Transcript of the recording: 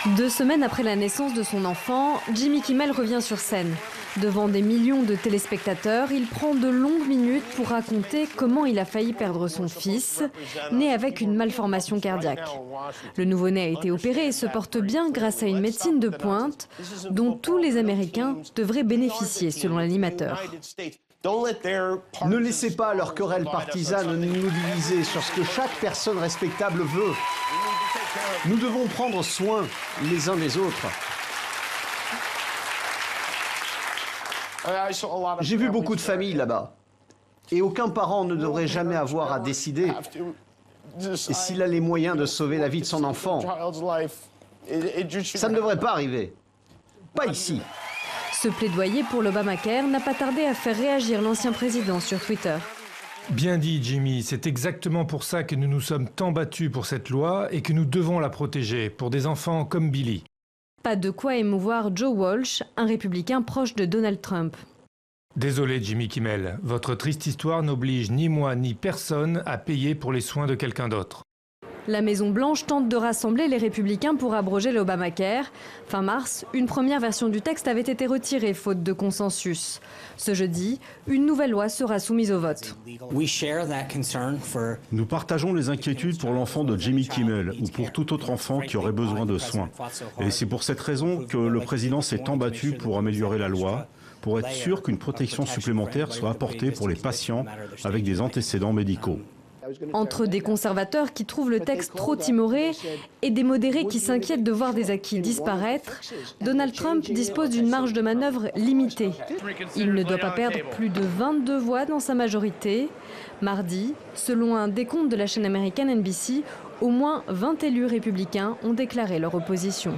2 semaines après la naissance de son enfant, Jimmy Kimmel revient sur scène. Devant des millions de téléspectateurs, il prend de longues minutes pour raconter comment il a failli perdre son fils, né avec une malformation cardiaque. Le nouveau-né a été opéré et se porte bien grâce à une médecine de pointe dont tous les Américains devraient bénéficier, selon l'animateur. Ne laissez pas leur querelle partisane nous diviser sur ce que chaque personne respectable veut. Nous devons prendre soin les uns des autres. J'ai vu beaucoup de familles là-bas. Et aucun parent ne devrait jamais avoir à décider s'il a les moyens de sauver la vie de son enfant. Ça ne devrait pas arriver. Pas ici. Ce plaidoyer pour l'Obamacare n'a pas tardé à faire réagir l'ancien président sur Twitter. Bien dit, Jimmy. C'est exactement pour ça que nous nous sommes tant battus pour cette loi et que nous devons la protéger, pour des enfants comme Billy. Pas de quoi émouvoir Joe Walsh, un républicain proche de Donald Trump. Désolé, Jimmy Kimmel. Votre triste histoire n'oblige ni moi ni personne à payer pour les soins de quelqu'un d'autre. La Maison-Blanche tente de rassembler les républicains pour abroger l'Obamacare. Fin mars, une première version du texte avait été retirée faute de consensus. Ce jeudi, une nouvelle loi sera soumise au vote. Nous partageons les inquiétudes pour l'enfant de Jimmy Kimmel ou pour tout autre enfant qui aurait besoin de soins. Et c'est pour cette raison que le président s'est tant battu pour améliorer la loi, pour être sûr qu'une protection supplémentaire soit apportée pour les patients avec des antécédents médicaux. Entre des conservateurs qui trouvent le texte trop timoré et des modérés qui s'inquiètent de voir des acquis disparaître, Donald Trump dispose d'une marge de manœuvre limitée. Il ne doit pas perdre plus de 22 voix dans sa majorité. Mardi, selon un décompte de la chaîne américaine NBC, au moins 20 élus républicains ont déclaré leur opposition.